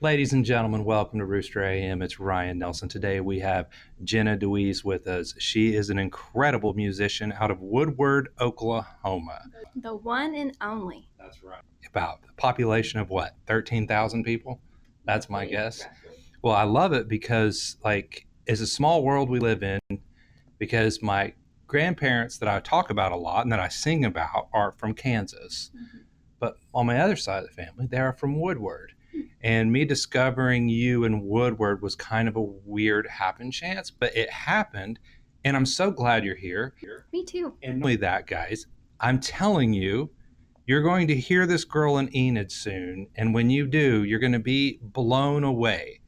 Ladies and gentlemen, welcome to Rooster AM. It's Ryan Nelson. Today we have Jenna Deweese with us. She is an incredible musician out of Woodward, Oklahoma. The one and only. That's right. About a population of what, 13,000 people? That's my guess. Well, I love it because, it's a small world we live in because my grandparents that I talk about a lot and that I sing about are from Kansas. But on my other side of the family, they are from Woodward. And me discovering you in Woodward was kind of a weird happen chance, but it happened. And I'm so glad you're here. Me too. And not only that, guys, I'm telling you, you're going to hear this girl in Enid soon. And when you do, you're going to be blown away.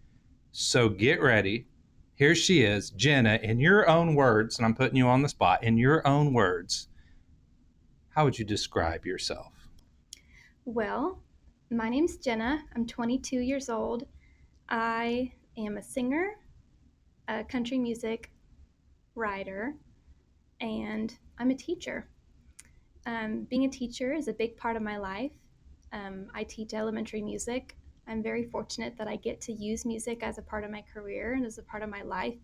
So get ready. Here she is, Jenna, in your own words, and I'm putting you on the spot, in your own words. How would you describe yourself? Well, my name's Jenna. I'm 22 years old. I am a singer, a country music writer, and I'm a teacher. Being a teacher is a big part of my life. I teach elementary music. I'm very fortunate that I get to use music as a part of my career and as a part of my life.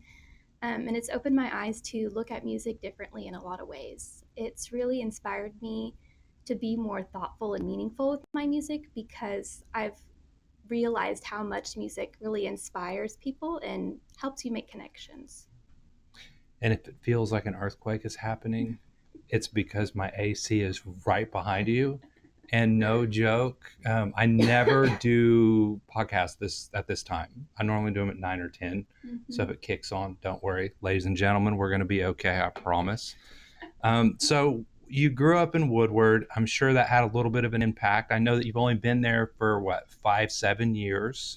And it's opened my eyes to look at music differently in a lot of ways. It's really inspired me to be more thoughtful and meaningful with my music because I've realized how much music really inspires people and helps you make connections. And if it feels like an earthquake is happening, it's because my AC is right behind you. And no joke, I never do podcasts at this time. I normally do them at 9 or 10. So if it kicks on, don't worry, ladies and gentlemen, we're going to be okay. I promise. So you grew up in Woodward. I'm sure that had a little bit of an impact. I know that you've only been there for what, 5, 7 years?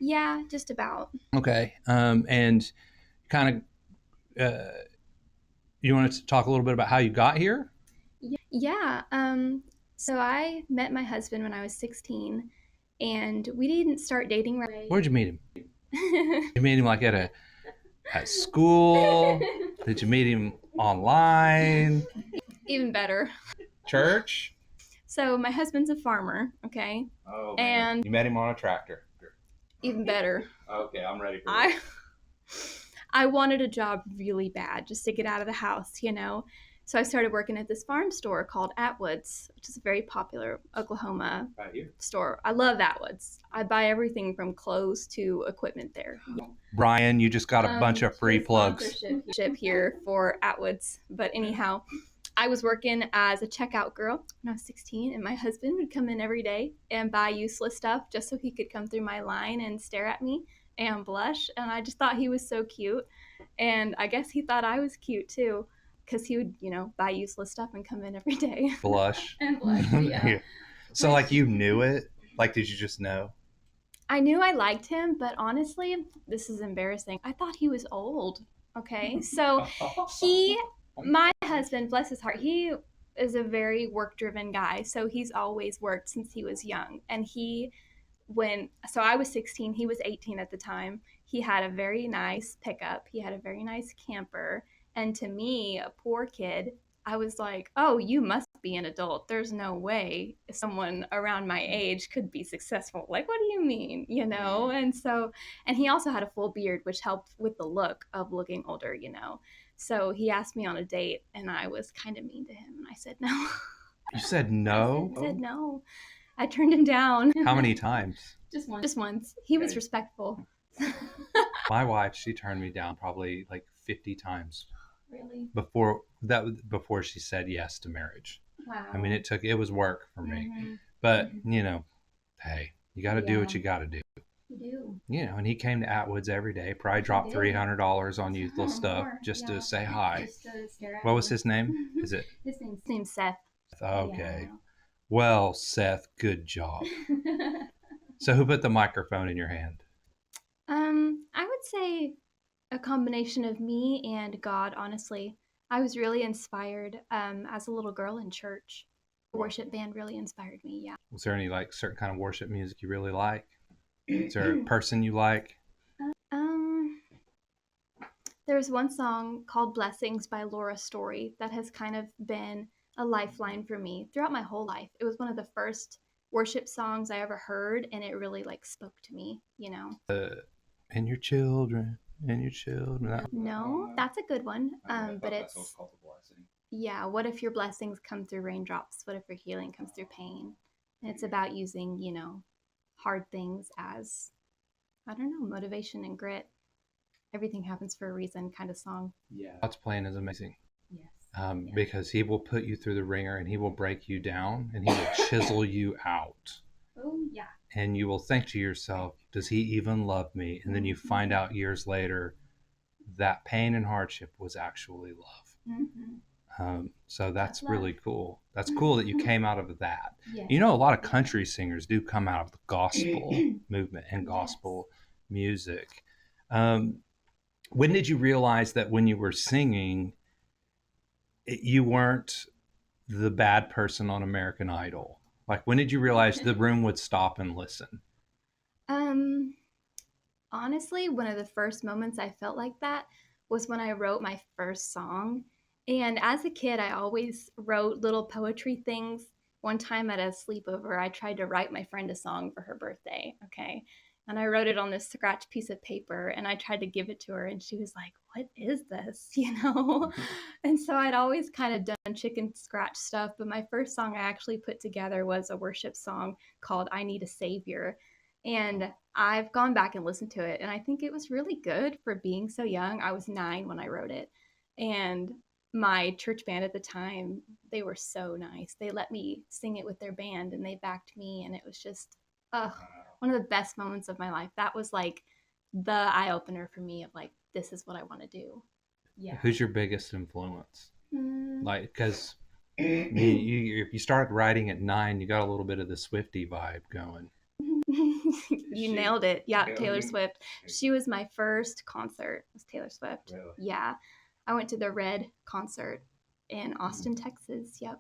Yeah, just about. Okay. And kind of, you want to talk a little bit about how you got here? Yeah. So I met my husband when I was 16, and we didn't start dating right Where'd you meet him? away. You meet him like at school? Did you meet him online? Even better. Church? So my husband's a farmer, okay? Oh, man. And You met him on a tractor. even better, Okay, I'm ready for I I wanted a job really bad just to get out of the house. So I started working at this farm store called Atwood's, which is a very popular Oklahoma right here. store. I love Atwood's. I buy everything from clothes to equipment there. Brian, you just got a bunch of free plugs. Sponsorship here for Atwood's. But anyhow, I was working as a checkout girl when I was 16, and my husband would come in every day and buy useless stuff just so he could come through my line and stare at me and blush. And I just thought he was so cute. And I guess he thought I was cute too, because he would buy useless stuff and come in every day. Blush. And blush, yeah. So, like, you knew it? Like, did you just know? I knew I liked him, but honestly, this is embarrassing. I thought he was old. Okay. So my husband, bless his heart, he is a very work driven guy. So he's always worked since he was young. And so I was 16, he was 18 at the time. He had a very nice pickup, he had a very nice camper. And to me, a poor kid, I was like, oh, you must be an adult. There's no way someone around my age could be successful. Like, what do you mean? And he also had a full beard, which helped with the look of looking older. So he asked me on a date, and I was kind of mean to him, and I said no. You said no? I said no. I turned him down. How many times? Just once. He was respectful. My wife, she turned me down probably like 50 times Really? before she said yes to marriage. Wow. I mean, it was work for me. Mm-hmm. But, hey, you got to do what you got to do. You do. And he came to Atwood's every day, probably dropped $300 on useless stuff just to say hi. Just to stare at What me. was his name? Is it? His name's Seth. Okay. Well, Seth, good job. So who put the microphone in your hand? I would say a combination of me and God, honestly. I was really inspired as a little girl in church. The worship band really inspired me, yeah. Was there any certain kind of worship music you really like? Is there a person you like? There's one song called Blessings by Laura Story that has kind of been a lifeline for me throughout my whole life. It was one of the first worship songs I ever heard, and it really like spoke to me, you know. And your children, and your children. No, that's a good one. But it's yeah. What if your blessings come through raindrops? What if your healing comes through pain? And it's about using, you know, hard things as, I don't know, motivation and grit. Everything happens for a reason kind of song. God's plan is amazing. Yes. Because he will put you through the ringer and he will break you down and he will chisel you out. Oh, yeah. And you will think to yourself, does he even love me? And then you find out years later that pain and hardship was actually love. So that's really cool. That's cool that you came out of that. Yes. You know, a lot of country singers do come out of the gospel movement and gospel music. When did you realize that when you were singing, you weren't the bad person on American Idol? Like, when did you realize the room would stop and listen? Honestly, one of the first moments I felt like that was when I wrote my first song. And as a kid, I always wrote little poetry things. One time at a sleepover, I tried to write my friend a song for her birthday. Okay. And I wrote it on this scratch piece of paper and I tried to give it to her. And she was like, "What is this?" You know? And so I'd always kind of done chicken scratch stuff. But my first song I actually put together was a worship song called "I Need a Savior." And I've gone back and listened to it, and I think it was really good for being so young. I was 9 when I wrote it. And my church band at the time, they were so nice. They let me sing it with their band, and they backed me, and it was just, one of the best moments of my life. That was like the eye opener for me of like, this is what I want to do. Yeah. Who's your biggest influence? Like, because if you started writing at 9, you got a little bit of the Swiftie vibe going. You nailed it. Yeah, Taylor Swift. She was my first concert, was Taylor Swift. Really? Yeah. I went to the Red concert in Austin, Texas. Yep.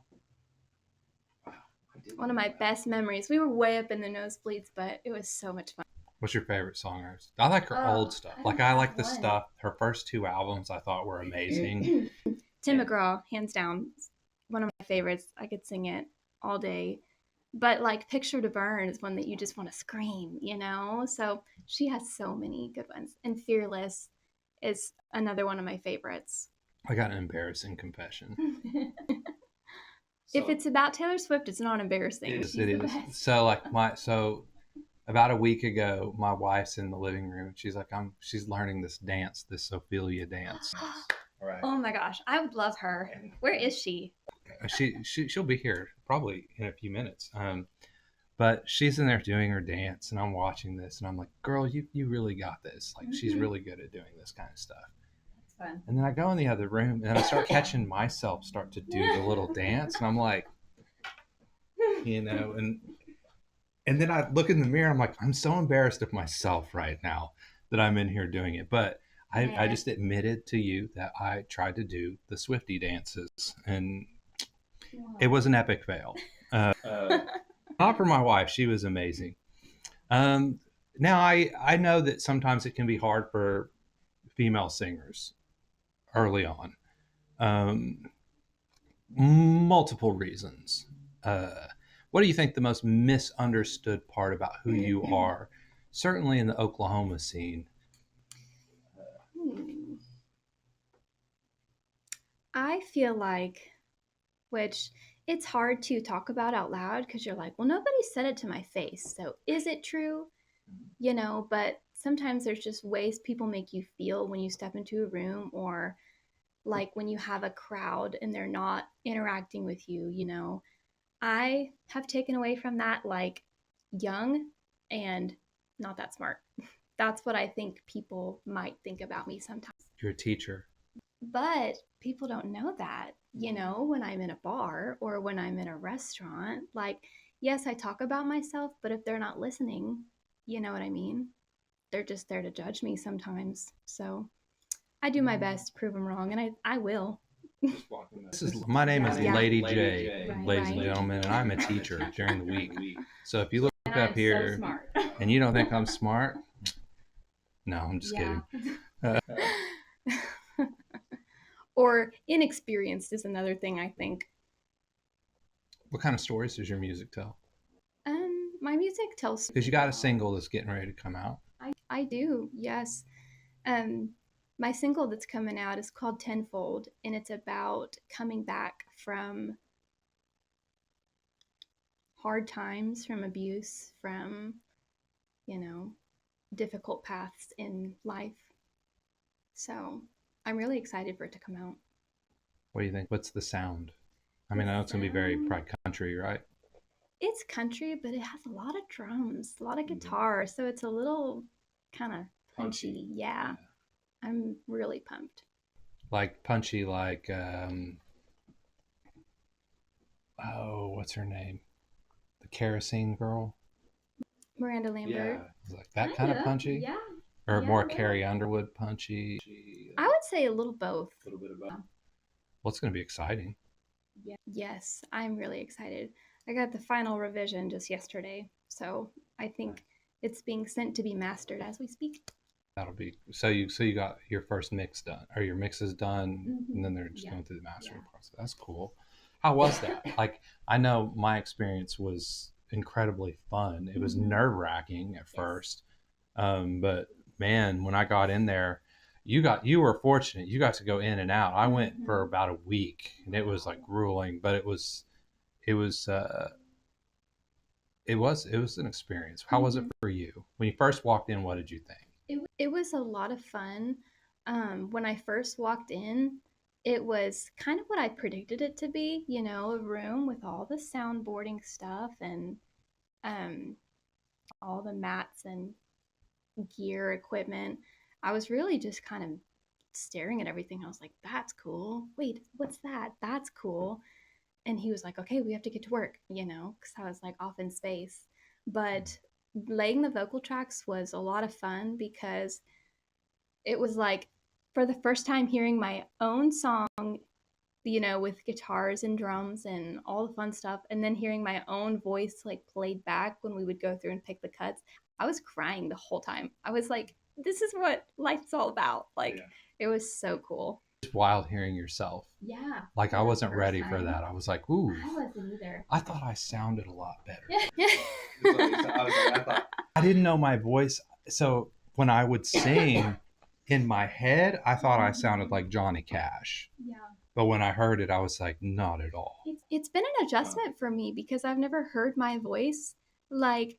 One of my best memories. We were way up in the nosebleeds, but it was so much fun. What's your favorite song? I like her old stuff. Like, I like the stuff, her first 2 albums I thought were amazing. Tim McGraw, hands down, one of my favorites. I could sing it all day. But like Picture to Burn is one that you just want to scream, you know? So she has so many good ones. And Fearless is another one of my favorites. I got an embarrassing confession. If it's about Taylor Swift, it's not embarrassing. It is. So like about a week ago, my wife's in the living room. She's like, she's learning this dance, this Ophelia dance. Right. Oh my gosh, I would love her. Where is she? She'll be here probably in a few minutes. But she's in there doing her dance, and I'm watching this, and I'm like, "Girl, you really got this. Like, she's really good at doing this kind of stuff." That's fun. And then I go in the other room, and I start catching myself start to do the little dance, and I'm like, you know, and then I look in the mirror, I'm like, I'm so embarrassed of myself right now that I'm in here doing it, but. I just admitted to you that I tried to do the Swiftie dances, and it was an epic fail. Not for my wife. She was amazing. Now, I know that sometimes it can be hard for female singers early on. Multiple reasons. What do you think the most misunderstood part about who you are, certainly in the Oklahoma scene? I feel like, which it's hard to talk about out loud because you're like, well, nobody said it to my face. So is it true? You know, but sometimes there's just ways people make you feel when you step into a room, or like when you have a crowd and they're not interacting with you, you know. I have taken away from that like young and not that smart. That's what I think people might think about me sometimes. You're a teacher. But people don't know that, you know, when I'm in a bar or when I'm in a restaurant. Like, yes, I talk about myself, but if they're not listening, you know what I mean? They're just there to judge me sometimes. So I do my best to prove them wrong, and I will. My name is Lady J, ladies and gentlemen, and I'm a teacher during the week. So if you look up here and you don't think I'm smart, no, I'm just kidding. Or inexperienced is another thing, I think. What kind of stories does your music tell? music tells Because you got a single that's getting ready to come out. I do, yes. Um, my single that's coming out is called Tenfold, and it's about coming back from hard times, from abuse, from, you know, difficult paths in life. So I'm really excited for it to come out. What do you think? What's the sound? I mean, I know it's going to be very probably country, right? It's country, but it has a lot of drums, a lot of guitar, so it's a little kind of punchy. Yeah, I'm really pumped. Like punchy, like, oh, what's her name? The kerosene girl? Miranda Lambert. Like that kind of punchy? Yeah. Or Yeah, more Carrie Underwood punchy? I would say a little both. Well, it's going to be exciting. Yes, I'm really excited. I got the final revision just yesterday, so I think it's being sent to be mastered as we speak. That'll be so. You got your first mix done, or your mix is done, and then they're just going through the mastering process. That's cool. How was that? Like, I know my experience was incredibly fun. It was nerve wracking at first, but man, when I got in there, you were fortunate. You got to go in and out. I went for about a week, and it was like grueling, but it was it was an experience. How was it for you when you first walked in? What did you think? It was a lot of fun. When I first walked in, it was kind of what I predicted it to be, you know, a room with all the soundboarding stuff and um, all the mats and gear equipment. I was really just kind of staring at everything. I was like, that's cool. Wait, what's that? That's cool. And he was like, okay, we have to get to work, you know, because I was like off in space. But laying the vocal tracks was a lot of fun because it was like for the first time hearing my own song, you know, with guitars and drums and all the fun stuff, and then hearing my own voice like played back when we would go through and pick the cuts. I was crying the whole time. I was like, this is what life's all about. Like, it was so cool. It's wild hearing yourself. Yeah. Like I wasn't ready for that. I was like, ooh. I wasn't either. I thought I sounded a lot better. Yeah. I didn't know my voice. So when I would sing in my head, I thought I sounded like Johnny Cash. Yeah. But when I heard it, I was like, not at all. It's been an adjustment for me because I've never heard my voice like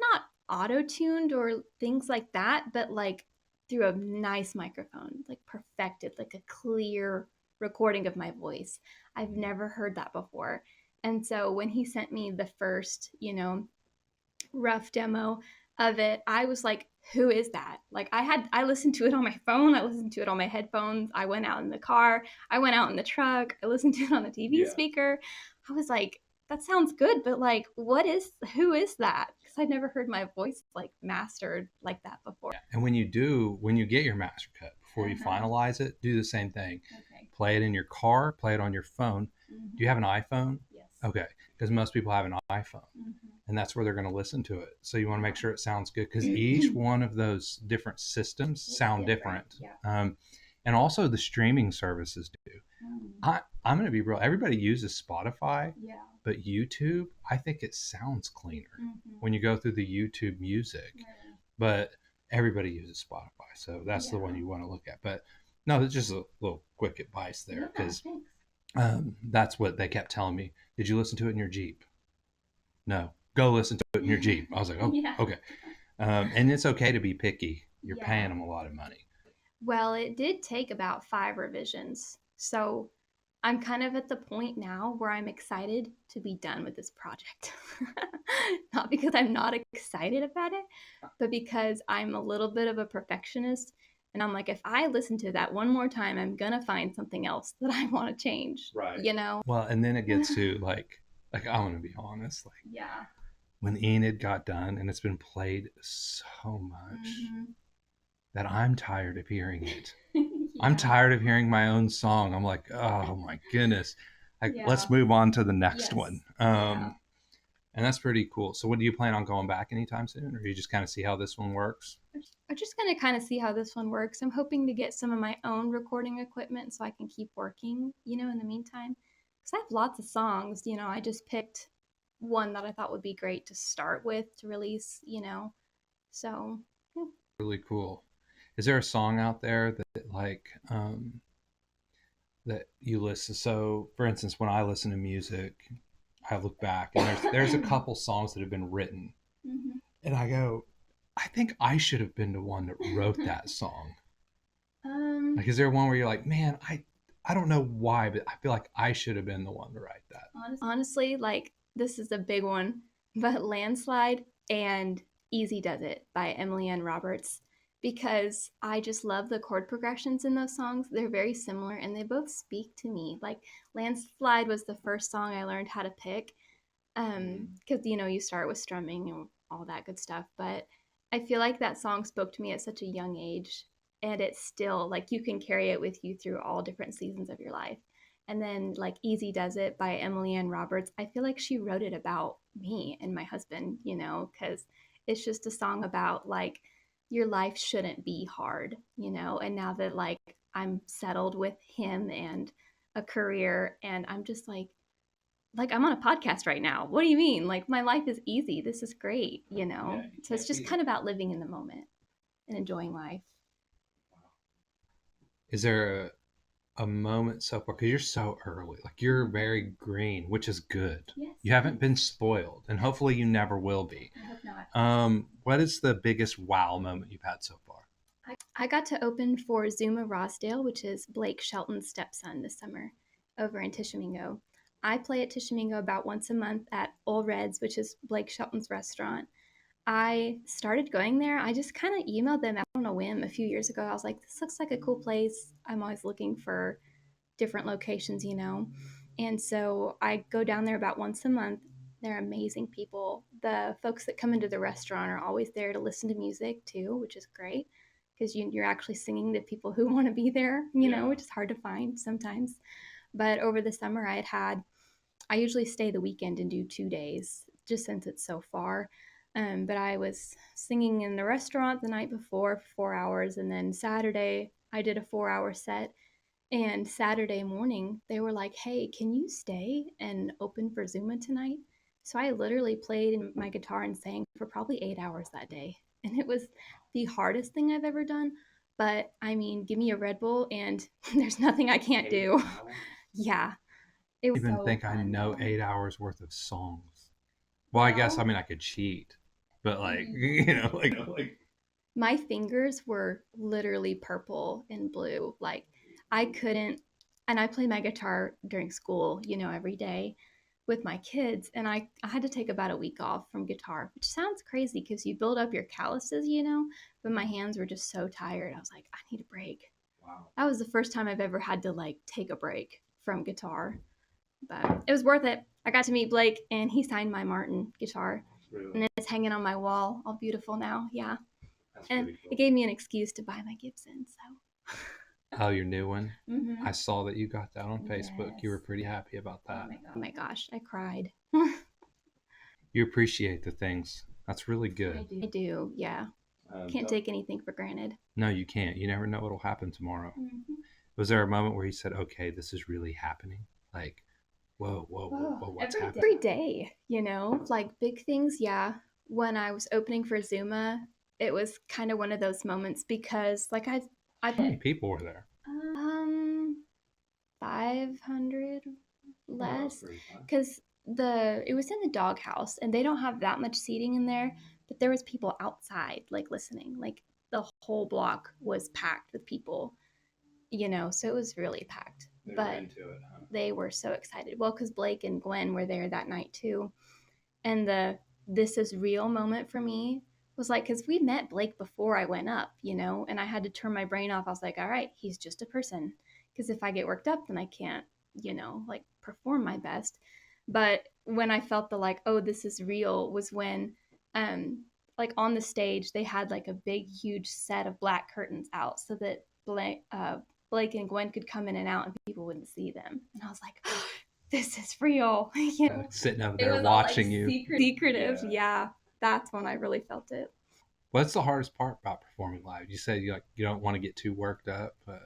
not auto-tuned or things like that, but like through a nice microphone, like perfected, like a clear recording of my voice. I've never heard that before. And so when he sent me the first, you know, rough demo of it, I was like, who is that? Like I listened to it on my phone, I listened to it on my headphones, I went out in the car, I went out in the truck, I listened to it on the TV speaker. I was like, that sounds good, but like who is that? Because I'd never heard my voice like mastered like that before. And when you get your master cut, before you finalize it, do the same thing. Okay. Play it in your car, play it on your phone. Do you have an iPhone? Yes. Okay, because most people have an iPhone. And that's where they're going to listen to it. So you want to make sure it sounds good because each one of those different systems sound different. Yeah. And also the streaming services do. I'm going to be real. Everybody uses Spotify, but YouTube, I think it sounds cleaner when you go through the YouTube music. But everybody uses Spotify, so that's the one you want to look at. But no, it's just a little quick advice there because that's what they kept telling me. Did you listen to it in your Jeep? No. Go listen to it in your Jeep. I was like, oh, okay. And it's okay to be picky. You're paying them a lot of money. Well, it did take about 5 revisions. So I'm kind of at the point now where I'm excited to be done with this project. Not because I'm not excited about it, but because I'm a little bit of a perfectionist. And I'm like, if I listen to that one more time, I'm going to find something else that I want to change. Right. You know? Well, and then it gets to like I'm going to be honest. Like, when Enid got done, and it's been played so much that I'm tired of hearing it. I'm tired of hearing my own song. I'm like, oh my goodness. Like, let's move on to the next one. And that's pretty cool. So what do you plan on going back anytime soon? Or you just kind of see how this one works? I'm just going to kind of see how this one works. I'm hoping to get some of my own recording equipment so I can keep working, you know, in the meantime. Because I have lots of songs. You know, I just picked one that I thought would be great to start with to release, So, yeah. Really cool. Is there a song out there that that you listen? So, for instance, when I listen to music, I look back and there's a couple songs that have been written, Mhm. and I go, I think I should have been the one that wrote that song. Like, is there one where you're like, man, I don't know why, but I feel like I should have been the one to write that. Honestly, like this is a big one, but Landslide and Easy Does It by Emily Ann Roberts, because I just love the chord progressions in those songs. They're very similar and they both speak to me. Like Landslide was the first song I learned how to pick, because you start with strumming and all that good stuff, but I feel like that song spoke to me at such a young age, and it's still like you can carry it with you through all different seasons of your life. And then like Easy Does It by Emily Ann Roberts, I feel like she wrote it about me and my husband, because it's just a song about like your life shouldn't be hard, and now that like I'm settled with him and a career, and I'm just like I'm on a podcast right now. What do you mean? Like my life is easy. This is great, So it's just kind of about living in the moment and enjoying life. Is there a moment so far? Because you're so early, like you're very green, which is good. Yes. You haven't been spoiled, and hopefully you never will be. I hope not. What is the biggest wow moment you've had so far? I got to open for Zuma Rosdale, which is Blake Shelton's stepson, this summer over in Tishomingo. I play at Tishomingo about once a month at Old Reds, which is Blake Shelton's restaurant. I started going there. I just kind of emailed them out on a whim a few years ago. I was like, this looks like a cool place. I'm always looking for different locations. And so I go down there about once a month. They're amazing people. The folks that come into the restaurant are always there to listen to music too, which is great because you're actually singing to people who want to be there, which is hard to find sometimes. But over the summer, I usually stay the weekend and do 2 days just since it's so far. But I was singing in the restaurant the night before for 4 hours, and then Saturday I did a 4 hour set. And Saturday morning, they were like, hey, can you stay and open for Zuma tonight? So I literally played my guitar and sang for probably 8 hours that day. And it was the hardest thing I've ever done. But I mean, give me a Red Bull and there's nothing I can't do. Yeah. It I was even so think I fun know though. 8 hours worth of songs. Well, I guess I mean I could cheat, but like like My fingers were literally purple and blue. Like I couldn't, and I play my guitar during school, every day with my kids. And I had to take about a week off from guitar, which sounds crazy because you build up your calluses, but my hands were just so tired. I was like, I need a break. Wow. That was the first time I've ever had to like take a break from guitar, but it was worth it. I got to meet Blake and he signed my Martin guitar. Really? And it's hanging on my wall, all beautiful now. Yeah. That's and cool. It gave me an excuse to buy my Gibson. So. Oh, your new one? Mm-hmm. I saw that you got that on Facebook. Yes. You were pretty happy about that. Oh my gosh, I cried. You appreciate the things. That's really good. I do, yeah. Can't take anything for granted. No, you can't. You never know what'll happen tomorrow. Mm-hmm. Was there a moment where you said, okay, this is really happening? Like, whoa, what's happening? Every day, like big things, yeah. When I was opening for Zuma, it was kind of one of those moments because like How many people were there? 500 less because it was in the doghouse and they don't have that much seating in there, but there was people outside like listening. Like the whole block was packed with people, so it was really packed. But into it, huh? They were so excited. Well, because Blake and Gwen were there that night too. And the this is real moment for me was like, because we met Blake before I went up, and I had to turn my brain off. I was like, all right, he's just a person. Because if I get worked up, then I can't, like perform my best. But when I felt the like, oh, this is real was when, like on the stage, they had like a big, huge set of black curtains out so that Blake and Gwen could come in and out and people wouldn't see them. And I was like, oh, this is real. Sitting over there watching you. Secretive. Yeah. That's when I really felt it. What's the hardest part about performing live? You said you don't want to get too worked up, but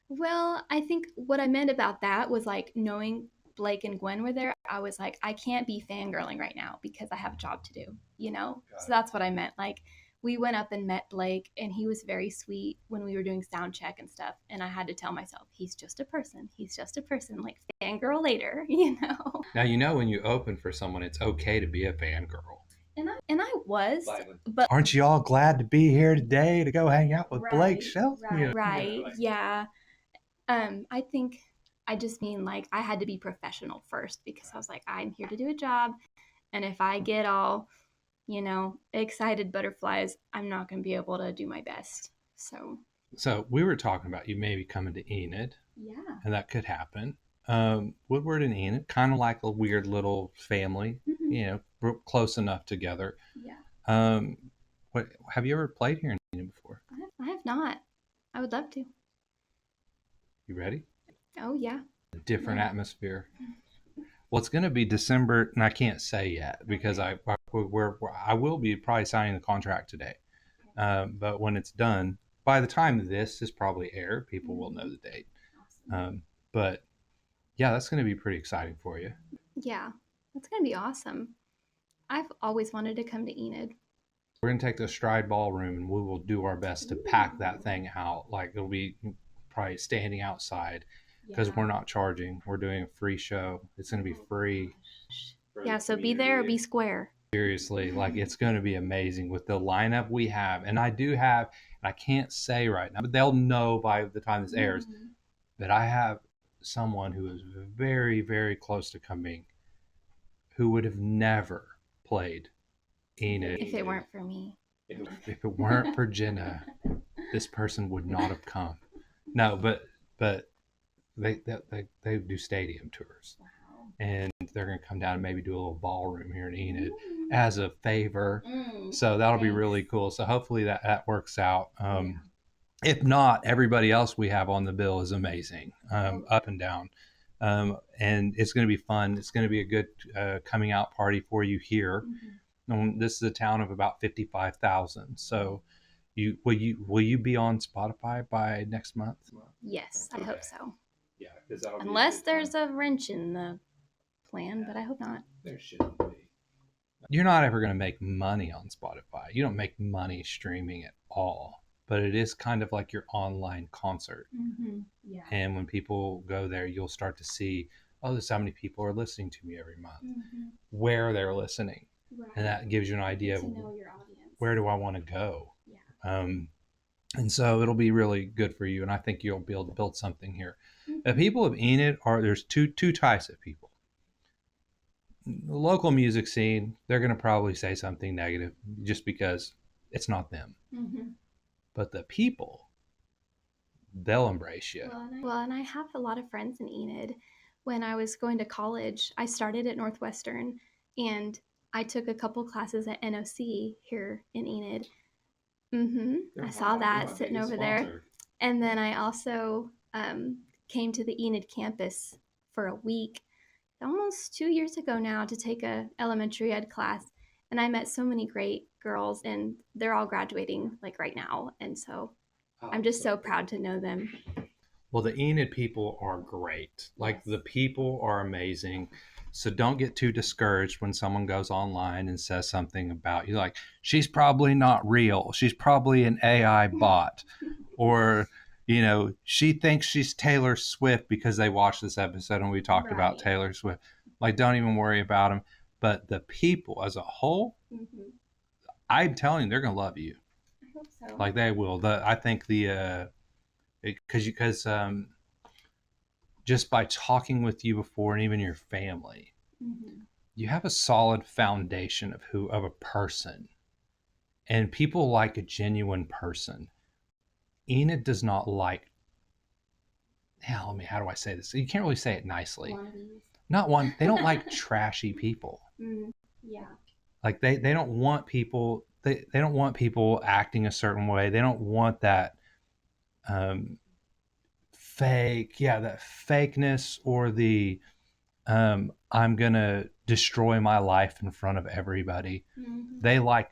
Well, I think what I meant about that was like knowing Blake and Gwen were there, I was like, I can't be fangirling right now because I have a job to do, you know? So that's what I meant. Like, we went up and met Blake, and he was very sweet when we were doing sound check and stuff. And I had to tell myself, he's just a person. He's just a person. Like, fangirl later, you know? Now, you know, when you open for someone, it's okay to be a fangirl. And I was, but aren't you all glad to be here today to go hang out with Blake Shelton? Right, yeah. I think I just mean like I had to be professional first because I was like, I'm here to do a job. And if I get all, you know, excited butterflies, I'm not going to be able to do my best. So we were talking about you maybe coming to Enid. Yeah. And that could happen. Woodward and Enid, kind of like a weird little family, you know, close enough together. Yeah. What have you ever played here in Enid before? I have not. I would love to. You ready? Oh, yeah. A different atmosphere. Well, it's going to be December, and I can't say yet because I will be probably signing the contract today. But when it's done, by the time this is probably aired, people will know the date. But yeah, that's going to be pretty exciting for you. Yeah, that's going to be awesome. I've always wanted to come to Enid. We're going to take the Stride Ballroom, and we will do our best to pack that thing out. Like, it'll be probably standing outside because we're not charging. We're doing a free show. It's going to be free. Yeah, so be there or be square. Seriously, like, it's going to be amazing with the lineup we have. And I do have, and I can't say right now, but they'll know by the time this airs, that I have someone who is very, very close to coming who would have never played Enid. If it weren't for me. If it weren't for Jenna, this person would not have come. No, but they do stadium tours. Wow. And they're going to come down and maybe do a little ballroom here in Enid as a favor. So that'll be really cool. So hopefully that works out. If not, everybody else we have on the bill is amazing, up and down. And it's going to be fun. It's going to be a good coming out party for you here. This is a town of about 55,000. So will you be on Spotify by next month? Yes, I hope so. Yeah, unless there's a wrench in the plan, but I hope not. There shouldn't be. You're not ever going to make money on Spotify. You don't make money streaming at all. But it is kind of like your online concert. Yeah. And when people go there, you'll start to see, oh, this is how many people are listening to me every month, where they're listening. Right. And that gives you an idea of know your audience. Where do I want to go? Yeah. And so it'll be really good for you. And I think you'll be able to build something here. The people of Enid there's two types of people. The local music scene, they're going to probably say something negative just because it's not them. But the people, they'll embrace you. Well, and I have a lot of friends in Enid. When I was going to college, I started at Northwestern, and I took a couple classes at NOC here in Enid. I saw that sitting over there. And then I also came to the Enid campus for a week, almost 2 years ago now, to take a elementary ed class. And I met so many great girls, and they're all graduating like right now. And so I'm just so proud to know them. Well, the Enid people are great. Like, the people are amazing. So don't get too discouraged when someone goes online and says something about you. Like, she's probably not real. She's probably an AI bot. Or, you know, she thinks she's Taylor Swift because they watched this episode and we talked about Taylor Swift. Like, don't even worry about them. But the people as a whole, I'm telling you, they're going to love you. I hope so. Like, they will. I think because just by talking with you before, and even your family, you have a solid foundation of a person, and people like a genuine person. Enid does not like. How do I say this? You can't really say it nicely. They don't like trashy people. Yeah. Like, they don't want people. They don't want people acting a certain way. They don't want that. That fakeness, or the I'm gonna destroy my life in front of everybody. They like,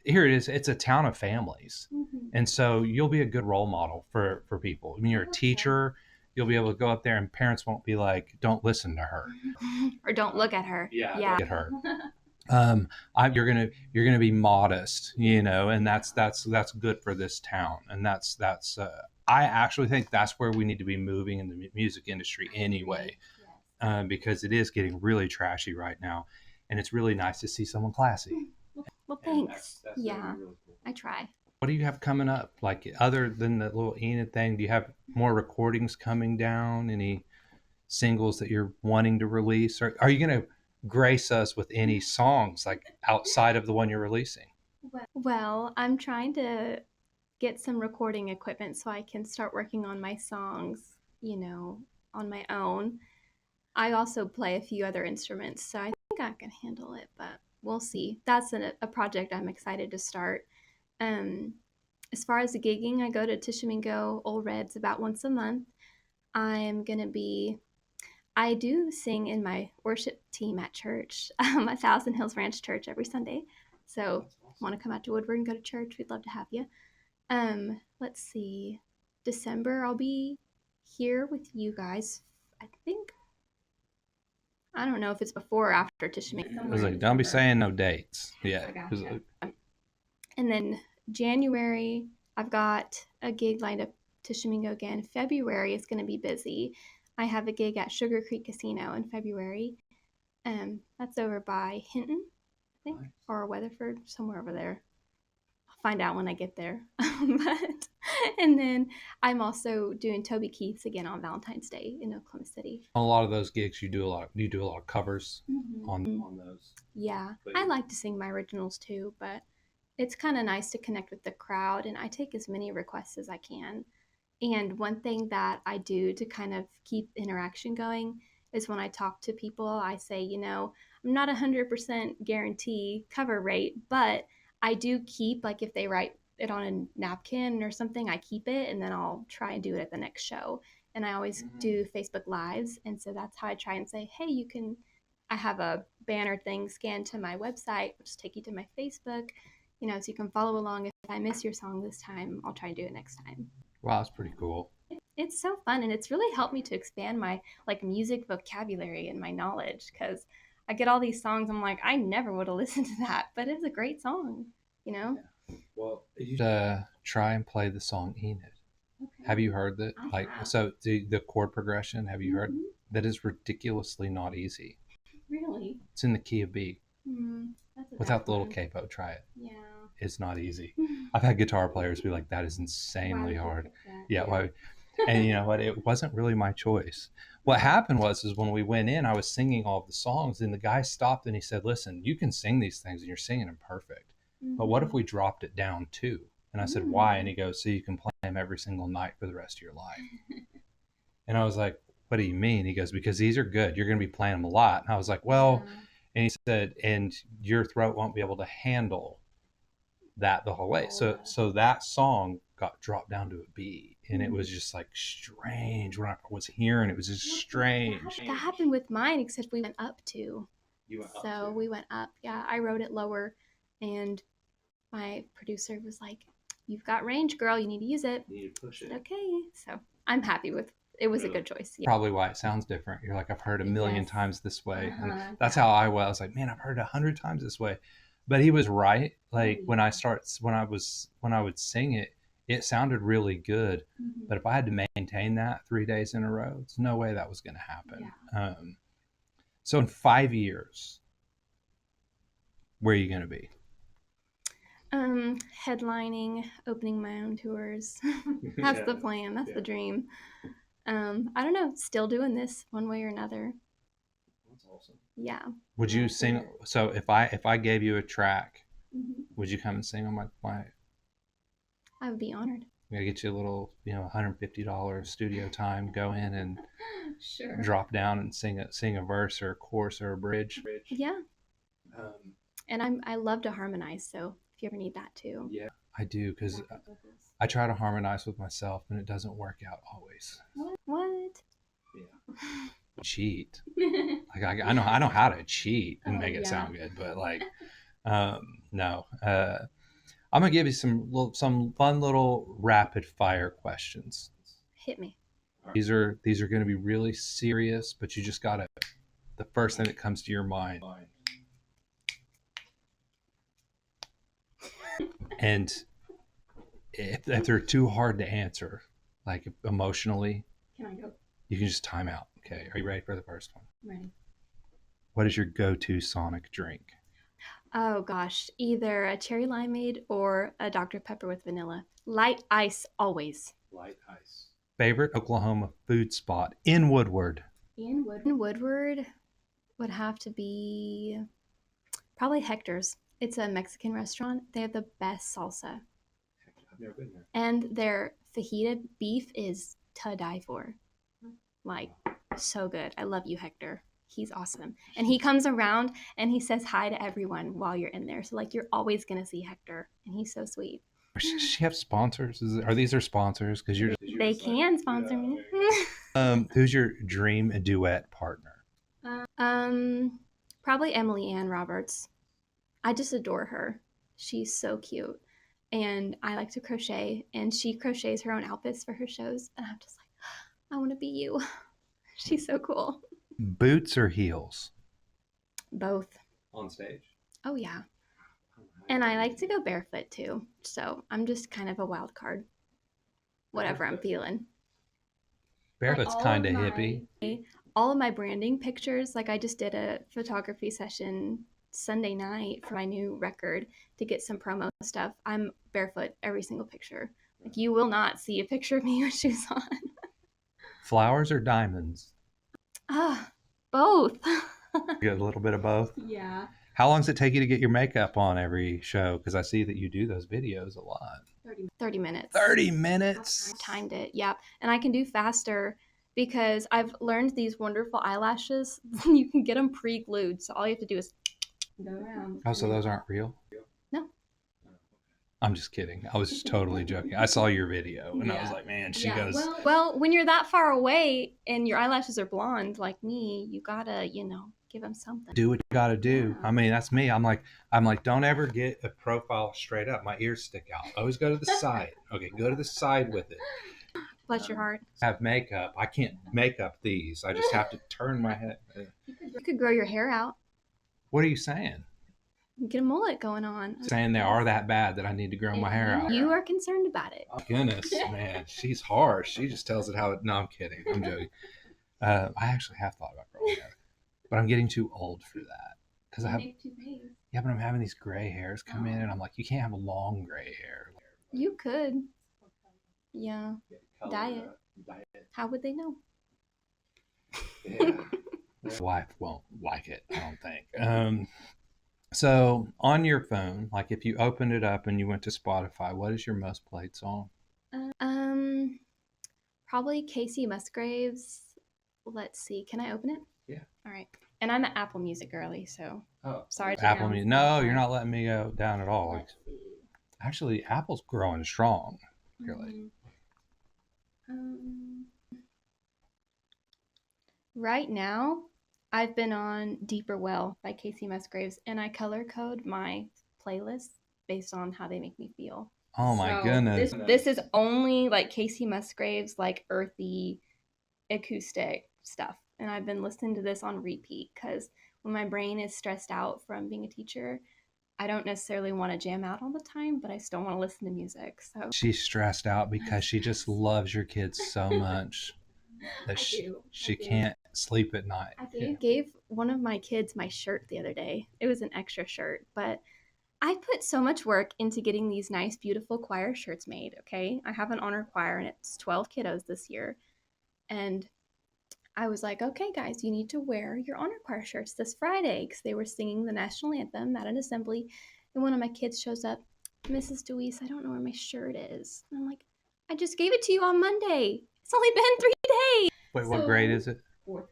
here it is, it's a town of families. And so you'll be a good role model for people. I mean, you're a teacher, you'll be able to go up there and parents won't be like, don't listen to her. Or don't look at her. Yeah. At her. You're gonna be modest, and that's good for this town, and that's I actually think that's where we need to be moving in the music industry anyway, because it is getting really trashy right now, and it's really nice to see someone classy. Well, thanks. Yeah, really cool. I try. What do you have coming up? Like other than the little Enid thing, do you have more recordings coming down? Any singles that you're wanting to release? Or are you going to grace us with any songs like outside of the one you're releasing? Well, I'm trying to get some recording equipment so I can start working on my songs, on my own. I also play a few other instruments, so I think I can handle it, but we'll see. That's a project I'm excited to start. Um, as far as the gigging, I go to Tishomingo Old Reds about once a month. I'm going to be I do sing in my worship team at church, at Thousand Hills Ranch Church every Sunday. So, want to come out to Woodward and go to church? We'd love to have you. Let's see. December, I'll be here with you guys. I think. I don't know if it's before or after Tishomingo. I was like, don't be saying no dates. Yeah. Gotcha. And then January, I've got a gig lined up Tishomingo again. February is going to be busy. I have a gig at Sugar Creek Casino in February. That's over by Hinton, I think, nice. Or Weatherford, somewhere over there. I'll find out when I get there. And then I'm also doing Toby Keith's again on Valentine's Day in Oklahoma City. On a lot of those gigs, you do a lot of covers on those. Yeah, I like to sing my originals too, but it's kind of nice to connect with the crowd, and I take as many requests as I can. And one thing that I do to kind of keep interaction going is when I talk to people, I say, I'm not 100% guarantee cover rate, but I do keep, like, if they write it on a napkin or something, I keep it, and then I'll try and do it at the next show. And I always do Facebook Lives, and so that's how I try and say, hey, I have a banner thing scanned to my website, which will take you to my Facebook, so you can follow along. If I miss your song this time, I'll try and do it next time. Wow, that's pretty cool. It's so fun, and it's really helped me to expand my music vocabulary and my knowledge, because I get all these songs, I'm like, I never would have listened to that, but it's a great song, Yeah. Well, you try and play the song Enid. Okay. Have you heard that? So the chord progression, have you heard? That is ridiculously not easy. Really? It's in the key of B. Without the little one. capo, try it. Yeah. It's not easy. I've had guitar players be like, that is insanely hard. Yeah. Why? And you know what? It wasn't really my choice. What happened was when we went in, I was singing all of the songs, and the guy stopped and he said, listen, you can sing these things and you're singing them perfect. But what if we dropped it down too? And I said, why? And he goes, so you can play them every single night for the rest of your life. And I was like, what do you mean? He goes, because these are good. You're going to be playing them a lot. And I was like, well, and he said, and your throat won't be able to handle that the whole way. So that song got dropped down to a B, and it was just like strange. When I was hearing it was just strange. That happened with mine, except we went up too. We went up. Yeah, I wrote it lower, and my producer was like, "You've got range, girl. You need to use it." You need to push it. Okay, so I'm happy with. It was a good choice. Yeah. Probably why it sounds different. You're like, I've heard a million times this way, and that's how I was. Like, man, I've heard 100 times this way. But he was right. Like when I would sing it, it sounded really good. But if I had to maintain that 3 days in a row, there's no way that was going to happen. Yeah. So in 5 years, where are you going to be? Headlining, opening my own tours. That's the plan. That's the dream. I don't know. Still doing this one way or another. That's awesome. Yeah. Would you sing? So if I gave you a track, would you come and sing on my? I would be honored. I'm gonna get you a little, $150 studio time. Go in and drop down and sing a verse or a chorus or a bridge. Yeah. And I love to harmonize. So if you ever need that too. Yeah, I do, because I try to harmonize with myself, and it doesn't work out always. What? Yeah. Cheat. Like I know how to cheat and make it sound good, but no. I'm gonna give you some fun little rapid fire questions. Hit me. These are going to be really serious, but you just got to, the first thing that comes to your mind. And if they're too hard to answer, like emotionally, Can I go? you can just time out. Okay, are you ready for the first one? Ready. What is your go-to Sonic drink? Oh gosh, either a cherry limeade or a Dr. Pepper with vanilla. Light ice always. Light ice. Favorite Oklahoma food spot in Woodward? In Woodward would have to be probably Hector's. It's a Mexican restaurant. They have the best salsa. I've never been there. And their fajita beef is to die for. Like, so good. I love you, Hector. He's awesome. And he comes around and he says hi to everyone while you're in there. So, like, you're always going to see Hector. And he's so sweet. Does she have sponsors? Are these her sponsors? Because you're They can sponsor me. who's your dream duet partner? Probably Emily Ann Roberts. I just adore her. She's so cute. And I like to crochet, and she crochets her own outfits for her shows. And I'm just like, I want to be you. She's so cool. Boots or heels? Both. On stage? Oh, yeah. And I like to go barefoot too. So I'm just kind of a wild card. Whatever I'm feeling. Barefoot's kind of hippie. All of my branding pictures, like I just did a photography session Sunday night for my new record to get some promo stuff. I'm barefoot every single picture. Like you will not see a picture of me with shoes on. Flowers or diamonds? Both. You get a little bit of both? Yeah. How long does it take you to get your makeup on every show? Because I see that you do those videos a lot. 30 minutes. 30 minutes? I timed it, yeah. And I can do faster because I've learned these wonderful eyelashes. You can get them pre-glued. So all you have to do is go around. Oh, so those aren't real? No. I'm just kidding. I was just totally joking. I saw your video and I was like, man, she goes. Well, when you're that far away and your eyelashes are blonde like me, you gotta, give them something. Do what you gotta do. I mean, that's me. I'm like, don't ever get a profile straight up. My ears stick out. Always go to the side. Okay, go to the side with it. Bless your heart. I have makeup. I can't make up these. I just have to turn my head. You could grow your hair out. What are you saying? Get a mullet going on. Saying they are that bad that I need to grow my hair out. You are concerned about it. Oh, goodness, man. She's harsh. She just tells it how it. No, I'm kidding. I'm joking. I actually have thought about growing hair, but I'm getting too old for that. Because I have. Yeah, but I'm having these gray hairs come in, and I'm like, you can't have a long gray hair. You could. Yeah. Diet. How would they know? Yeah. My wife won't like it, I don't think. So on your phone, like if you opened it up and you went to Spotify, what is your most played song? Probably Casey Musgraves. Let's see. Can I open it? Yeah. All right. And I'm an Apple Music girly, so sorry. Apple Music. No, you're not letting me go down at all. Let's see. Actually, Apple's growing strong. Really. Right now, I've been on Deeper Well by Casey Musgraves, and I color code my playlists based on how they make me feel. Oh my goodness. This is only like Casey Musgraves, like earthy, acoustic stuff. And I've been listening to this on repeat because when my brain is stressed out from being a teacher, I don't necessarily want to jam out all the time, but I still want to listen to music. So she's stressed out because she just loves your kids so much that she can't sleep at night. I gave one of my kids my shirt the other day. It was an extra shirt, but I put so much work into getting these nice, beautiful choir shirts made, okay? I have an honor choir, and it's 12 kiddos this year. And I was like, okay, guys, you need to wear your honor choir shirts this Friday because they were singing the national anthem at an assembly. And one of my kids shows up, Mrs. Deweese, I don't know where my shirt is. And I'm like, I just gave it to you on Monday. It's only been 3 days. Wait, what grade is it?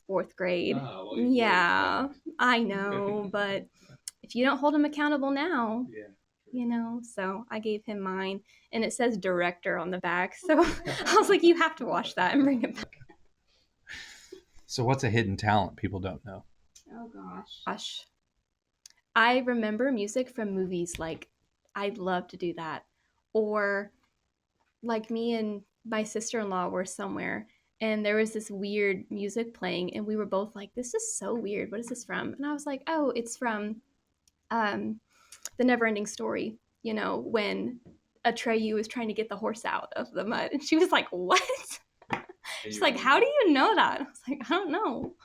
Fourth grade. Yeah, I know, but if you don't hold him accountable now, so I gave him mine, and it says director on the back. So I was like, you have to wash that and bring it back. So what's a hidden talent people don't know? Oh, gosh. I remember music from movies. Like, I'd love to do that. Or, like, me and my sister-in-law were somewhere, and there was this weird music playing, and we were both like, "This is so weird. What is this from?" And I was like, "Oh, it's from um, the Neverending Story. You know, when Atreyu was trying to get the horse out of the mud." And she was like, "What?" She's like, "How do you know that?" I was like, "I don't know."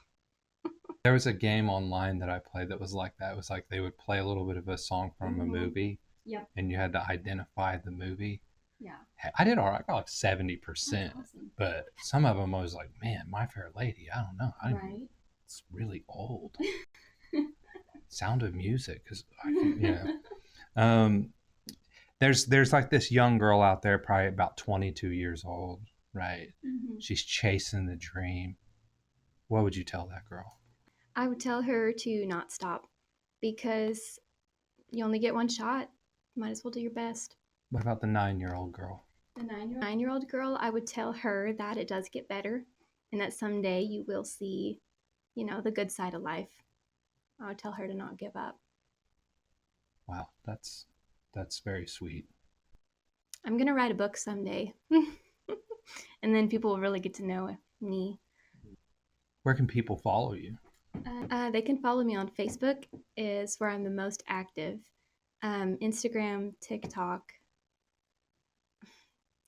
There was a game online that I played that was like that. It was like they would play a little bit of a song from a movie, Yep. and you had to identify the movie. Yeah. I did all right. I got like 70%, That's awesome. but some of them I was like, man, My Fair Lady. I don't know. Right. It's really old. Sound of Music, because I can, you know. There's like this young girl out there, probably about 22 years old, right? Mhm. She's chasing the dream. What would you tell that girl? I would tell her to not stop because you only get one shot. Might as well do your best. What about the 9-year-old girl? The 9-year-old girl, I would tell her that it does get better and that someday you will see, you know, the good side of life. I would tell her to not give up. Wow, that's very sweet. I'm going to write a book someday. And then people will really get to know me. Where can people follow you? They can follow me on Facebook, is where I'm the most active. Instagram, TikTok.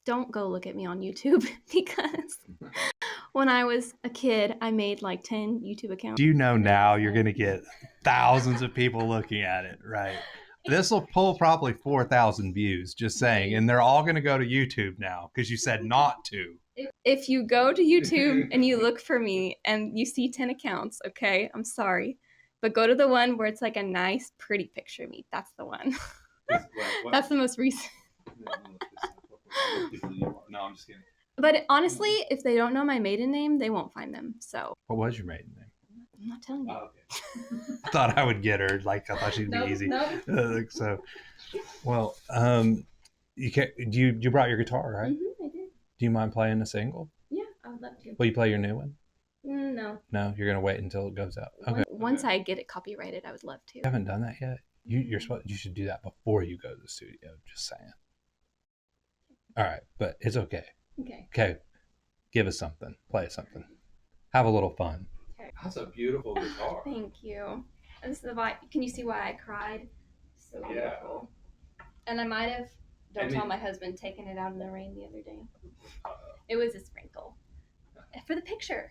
Don't go look at me on YouTube because when I was a kid, I made like 10 YouTube accounts. Do you know now you're going to get thousands of people looking at it, right? This will pull probably 4,000 views, just saying. And they're all going to go to YouTube now because you said not to. If you go to YouTube and you look for me and you see 10 accounts, okay, I'm sorry. But go to the one where it's like a nice, pretty picture of me. That's the one. That's the most recent. No, I'm just kidding. But honestly, if they don't know my maiden name, they won't find them. So What was your maiden name? I'm not telling you. Oh, okay. I thought I would get her. Like I thought she'd be easy. So, well, you can. You brought your guitar, right? Mm-hmm, I did. Do you mind playing a single? Yeah, I would love to. Will you play your new one? No. No, you're gonna wait until it goes out. Okay. Once I get it copyrighted, I would love to. You haven't done that yet. You're supposed. You should do that before you go to the studio. Just saying. All right, but it's okay. Okay. Okay, give us something. Play us something. Have a little fun. Okay. That's a beautiful guitar. Thank you. This is the vibe. Can you see why I cried? So beautiful. And I might have, don't tell my husband, taken it out in the rain the other day. It was a sprinkle. For the picture.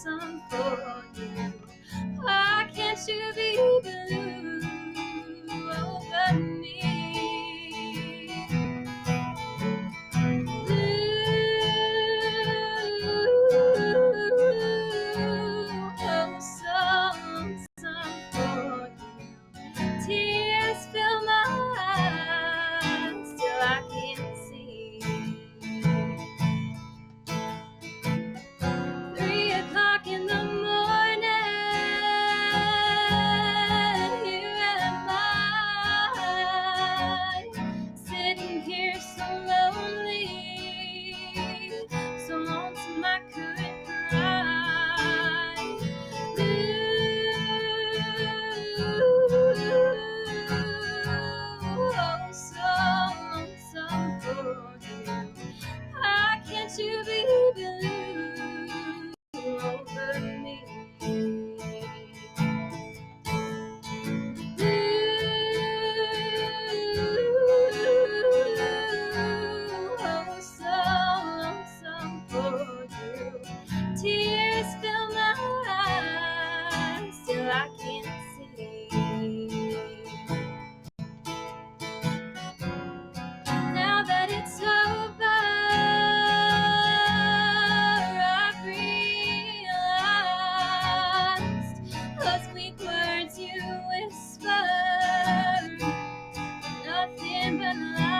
Some for you. Why can't you be blue over me? Some for you. Tears fill my eyes till I can't see. 3:00 in the morning, here am I, sitting here so lonely, so lonesome I could cry. Oh, so lonesome for you. Why can't you be blue over me? Oh, so lonesome for you. Tears fill my eyes till I can't see. Now that it's over, I've realized those weak words you whisper, nothing but lies.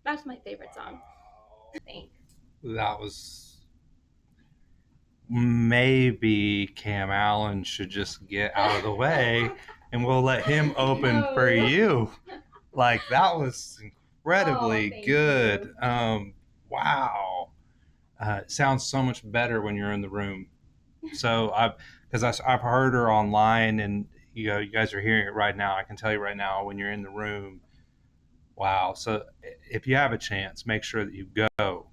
That's my favorite song. I think. That was maybe Cam Allen should just get out of the way and we'll let him open for you. Like that was incredibly good. Wow. It sounds so much better when you're in the room. So I've heard her online, and you guys are hearing it right now. I can tell you right now when you're in the room. Wow. So if you have a chance, make sure that you go.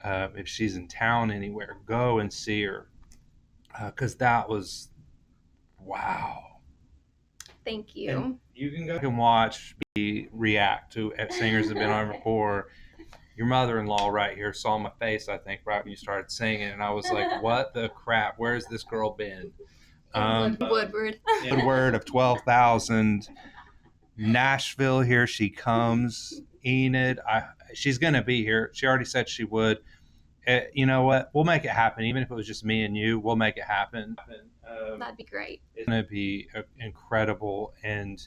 If she's in town anywhere, go and see her because that was wow. Thank you. And you can go and watch me react to singers that have been on before. Your mother-in-law right here saw my face, I think, right when you started singing, and I was like, "What the crap? Where's this girl been?" Woodward. Woodward of 12,000. Nashville, here she comes. Enid, she's gonna be here. She already said she would. You know what? We'll make it happen. Even if it was just me and you, we'll make it happen. That'd be great. It's gonna be incredible, and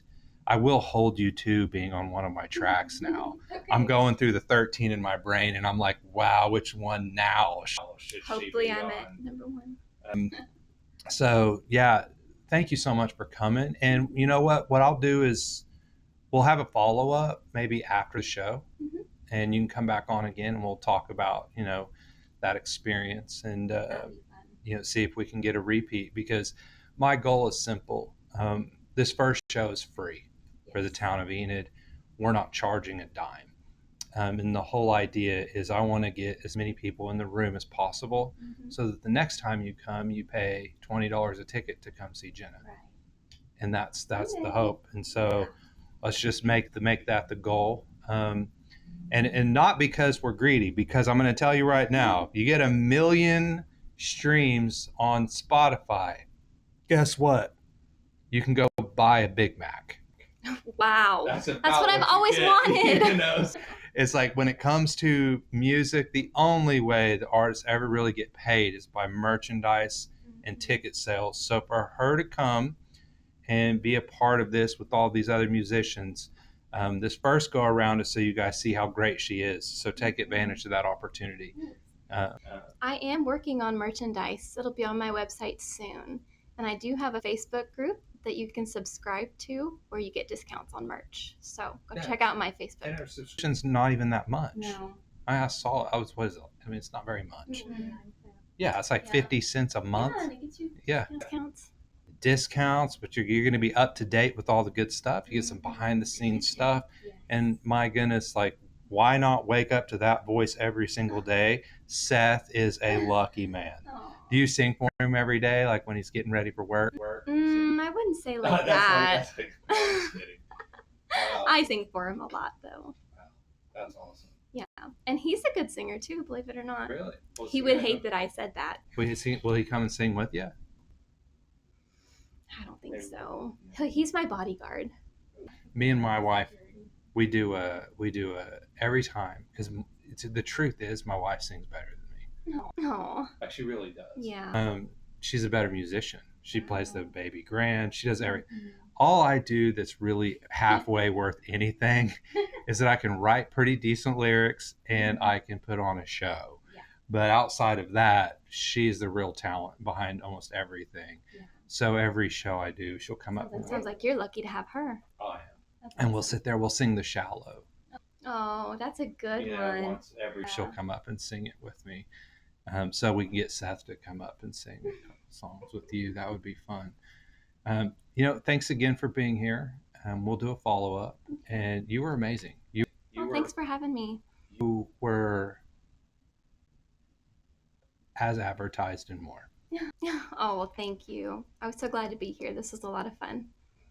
I will hold you to being on one of my tracks now. Okay. I'm going through the 13 in my brain, and I'm like, wow, which one now should Hopefully she be I'm on? at number one. So yeah, thank you so much for coming. And you know what I'll do is we'll have a follow-up maybe after the show, and you can come back on again and we'll talk about that experience and see if we can get a repeat, because my goal is simple. This first show is free for the town of Enid. We're not charging a dime. And the whole idea is I want to get as many people in the room as possible, so that the next time you come, you pay $20 a ticket to come see Jenna. Right. And that's the hope. And so let's just make that the goal. And not because we're greedy, because I'm going to tell you right now, you get 1 million streams on Spotify. Guess what? You can go buy a Big Mac. Wow. That's what I've always wanted. It's like when it comes to music, the only way the artists ever really get paid is by merchandise and ticket sales. So for her to come and be a part of this with all these other musicians, this first go around is so you guys see how great she is. So take advantage of that opportunity. I am working on merchandise. It'll be on my website soon. And I do have a Facebook group that you can subscribe to where you get discounts on merch. So go check out my Facebook. And our subscription's not even that much. No. I saw it. What is it? I mean, it's not very much. Yeah, it's like 50 cents a month. Yeah, and it gets you discounts, but you're going to be up to date with all the good stuff. You get some behind the scenes stuff. And my goodness, like, why not wake up to that voice every single day? Seth is a lucky man. Do you sing for him every day, like when he's getting ready for work? I wouldn't say like that. I sing for him a lot, though. Wow, that's awesome. Yeah, and he's a good singer too, believe it or not. Really? Well, he would hate that I said that. Will he come and sing with you? I don't think so. He's my bodyguard. Me and my wife, we do every time, because the truth is my wife sings better than me. No. Like she really does. Yeah. She's a better musician. She plays the baby grand. She does everything. All I do that's really halfway worth anything is that I can write pretty decent lyrics and I can put on a show. Yeah. But outside of that, she's the real talent behind almost everything. Yeah. So every show I do, she'll come up. That sounds like you're lucky to have her. Oh, I am. And we'll sit there, we'll sing The Shallow. Oh, that's a good one. Once she'll come up and sing it with me. So we can get Seth to come up and sing a couple songs with you. That would be fun. Thanks again for being here. We'll do a follow-up. And you were amazing. Thanks for having me. You were as advertised and more. Oh, well, thank you. I was so glad to be here. This was a lot of fun.